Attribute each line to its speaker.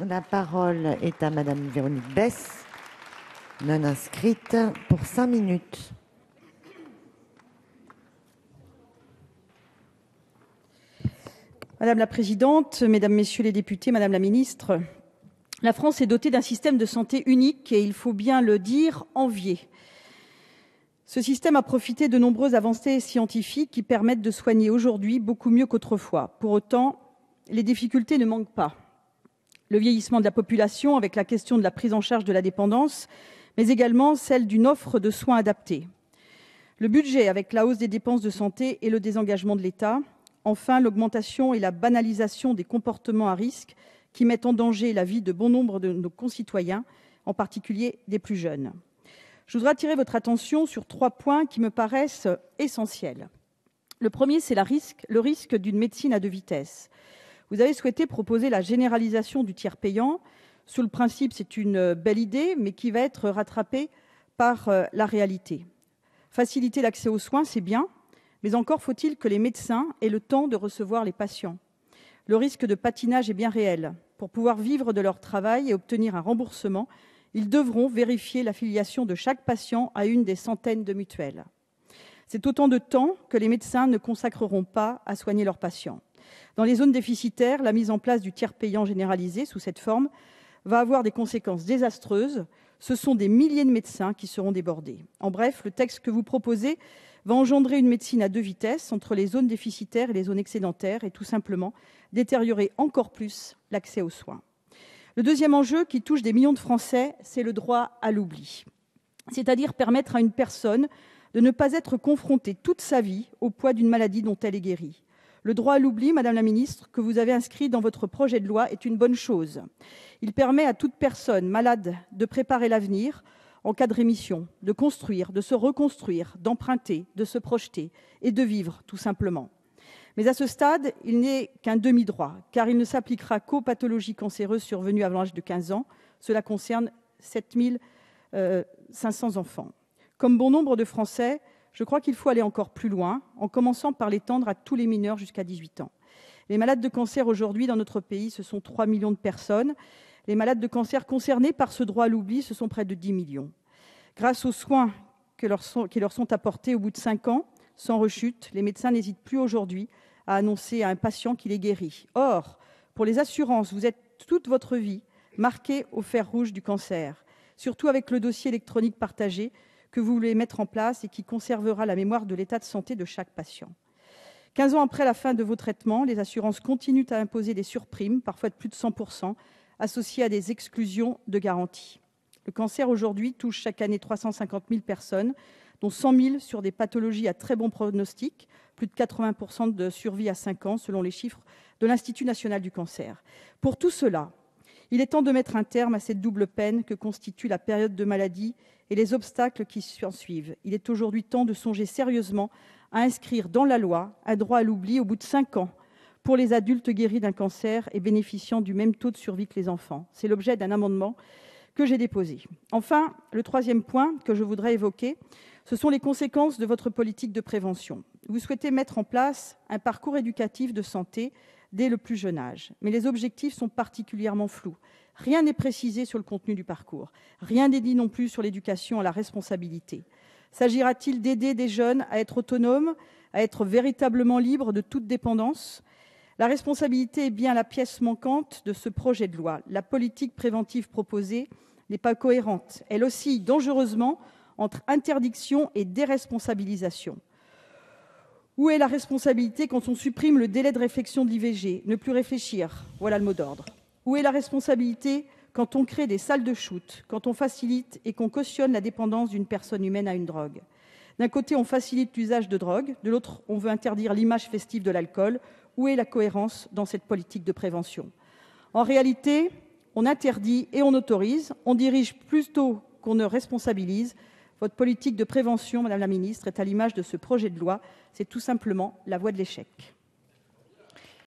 Speaker 1: La parole est à Madame Véronique Besse, non inscrite, pour 5 minutes.
Speaker 2: Madame la présidente, mesdames, messieurs les députés, madame la ministre, la France est dotée d'un système de santé unique et, il faut bien le dire, envié. Ce système a profité de nombreuses avancées scientifiques qui permettent de soigner aujourd'hui beaucoup mieux qu'autrefois. Pour autant, les difficultés ne manquent pas. Le vieillissement de la population avec la question de la prise en charge de la dépendance, mais également celle d'une offre de soins adaptée. Le budget avec la hausse des dépenses de santé et le désengagement de l'État. Enfin, l'augmentation et la banalisation des comportements à risque qui mettent en danger la vie de bon nombre de nos concitoyens, en particulier des plus jeunes. Je voudrais attirer votre attention sur 3 points qui me paraissent essentiels. Le premier, c'est le risque d'une médecine à 2 vitesses. Vous avez souhaité proposer la généralisation du tiers payant. Sous le principe, c'est une belle idée, mais qui va être rattrapée par la réalité. Faciliter l'accès aux soins, c'est bien, mais encore faut-il que les médecins aient le temps de recevoir les patients. Le risque de patinage est bien réel. Pour pouvoir vivre de leur travail et obtenir un remboursement, ils devront vérifier l'affiliation de chaque patient à une des centaines de mutuelles. C'est autant de temps que les médecins ne consacreront pas à soigner leurs patients. Dans les zones déficitaires, la mise en place du tiers payant généralisé sous cette forme va avoir des conséquences désastreuses. Ce sont des milliers de médecins qui seront débordés. En bref, le texte que vous proposez va engendrer une médecine à 2 vitesses entre les zones déficitaires et les zones excédentaires et tout simplement détériorer encore plus l'accès aux soins. Le deuxième enjeu qui touche des millions de Français, c'est le droit à l'oubli, c'est-à-dire permettre à une personne de ne pas être confrontée toute sa vie au poids d'une maladie dont elle est guérie. Le droit à l'oubli, Madame la Ministre, que vous avez inscrit dans votre projet de loi est une bonne chose. Il permet à toute personne malade de préparer l'avenir en cas de rémission, de construire, de se reconstruire, d'emprunter, de se projeter et de vivre tout simplement. Mais à ce stade, il n'est qu'un demi-droit, car il ne s'appliquera qu'aux pathologies cancéreuses survenues avant l'âge de 15 ans. Cela concerne 7 500 enfants. Comme bon nombre de Français, je crois qu'il faut aller encore plus loin, en commençant par l'étendre à tous les mineurs jusqu'à 18 ans. Les malades de cancer aujourd'hui dans notre pays, ce sont 3 millions de personnes. Les malades de cancer concernés par ce droit à l'oubli, ce sont près de 10 millions. Grâce aux soins qui leur sont apportés au bout de 5 ans, sans rechute, les médecins n'hésitent plus aujourd'hui à annoncer à un patient qu'il est guéri. Or, pour les assurances, vous êtes toute votre vie marquée au fer rouge du cancer, surtout avec le dossier électronique partagé que vous voulez mettre en place et qui conservera la mémoire de l'état de santé de chaque patient. 15 ans après la fin de vos traitements, les assurances continuent à imposer des surprimes, parfois de plus de 100%, associées à des exclusions de garantie. Le cancer aujourd'hui touche chaque année 350 000 personnes, dont 100 000 sur des pathologies à très bon pronostic, plus de 80% de survie à 5 ans selon les chiffres de l'Institut national du cancer. Pour tout cela, il est temps de mettre un terme à cette double peine que constitue la période de maladie et les obstacles qui s'en suivent. Il est aujourd'hui temps de songer sérieusement à inscrire dans la loi un droit à l'oubli au bout de 5 ans pour les adultes guéris d'un cancer et bénéficiant du même taux de survie que les enfants. C'est l'objet d'un amendement que j'ai déposé. Enfin, le troisième point que je voudrais évoquer, ce sont les conséquences de votre politique de prévention. Vous souhaitez mettre en place un parcours éducatif de santé dès le plus jeune âge, mais les objectifs sont particulièrement flous. Rien n'est précisé sur le contenu du parcours. Rien n'est dit non plus sur l'éducation à la responsabilité. S'agira-t-il d'aider des jeunes à être autonomes, à être véritablement libres de toute dépendance ? La responsabilité est bien la pièce manquante de ce projet de loi. La politique préventive proposée n'est pas cohérente. Elle oscille dangereusement entre interdiction et déresponsabilisation. Où est la responsabilité quand on supprime le délai de réflexion de l'IVG ? Ne plus réfléchir, voilà le mot d'ordre. Où est la responsabilité quand on crée des salles de shoot, quand on facilite et qu'on cautionne la dépendance d'une personne humaine à une drogue ? D'un côté, on facilite l'usage de drogue, de l'autre, on veut interdire l'image festive de l'alcool. Où est la cohérence dans cette politique de prévention ? En réalité, on interdit et on autorise, on dirige plutôt qu'on ne responsabilise. Votre politique de prévention, Madame la Ministre, est à l'image de ce projet de loi. C'est tout simplement la voie de l'échec.